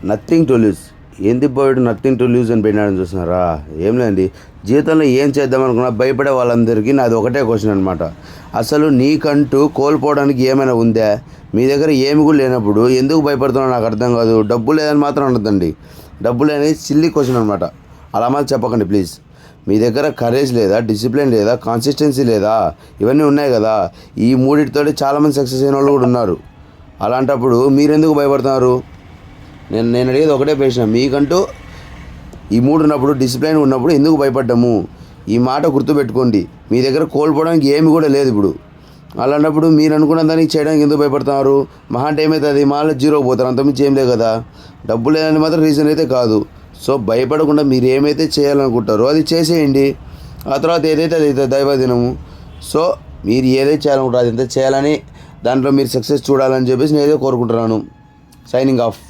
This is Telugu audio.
Nothing to lose. ఏంది పోయాడు నథింగ్ టు లూజ్ అని పెట్టినాడని చూస్తున్నారా? ఏం లేదండి, జీవితంలో ఏం చేద్దాం అనుకున్నా భయపడే వాళ్ళందరికీ నాది ఒకటే క్వశ్చన్ అనమాట. అసలు నీకంటూ కోల్పోవడానికి ఏమైనా ఉందా? మీ దగ్గర ఏమి కూడా లేనప్పుడు ఎందుకు భయపడుతున్నావు నాకు అర్థం కాదు. డబ్బు లేదని మాత్రం అనొద్దండి. డబ్బులు అనేది సిల్లీ క్వశ్చన్ అనమాట. అలా మాత్రం చెప్పకండి ప్లీజ్. మీ దగ్గర కరేజ్ లేదా, డిసిప్లిన్ లేదా, కాన్సిస్టెన్సీ లేదా, ఇవన్నీ ఉన్నాయి కదా. ఈ మూడింటితో చాలామంది సక్సెస్ అయిన వాళ్ళు కూడా ఉన్నారు. అలాంటప్పుడు మీరెందుకు భయపడుతున్నారు? నేను అడిగేది ఒకటే ప్రశ్న, మీకంటూ ఈ మూడు ఉన్నప్పుడు, డిసిప్లిన్ ఉన్నప్పుడు ఎందుకు భయపడ్డాము? ఈ మాట గుర్తుపెట్టుకోండి. మీ దగ్గర కోల్పోవడానికి ఏమి కూడా లేదు ఇప్పుడు. అలాంటప్పుడు మీరు అనుకున్న దానికి చేయడానికి ఎందుకు భయపడుతున్నారు? మహా అంటే ఏమవుతుంది, మాలో జీరోకి పోతారు, అంతకుమించి ఏం లేదు కదా. డబ్బు లేదని మాత్రం రీజన్ అయితే కాదు. సో భయపడకుండా మీరు ఏమైతే చేయాలనుకుంటారో అది చేసేయండి. ఆ తర్వాత ఏదైతే అది దైవదినము. సో మీరు ఏదైతే చేయాలనుకుంటారో అది ఎంత చేయాలని, దాంట్లో మీరు సక్సెస్ చూడాలని చెప్పేసి నేనే కోరుకుంటున్నాను. Signing off.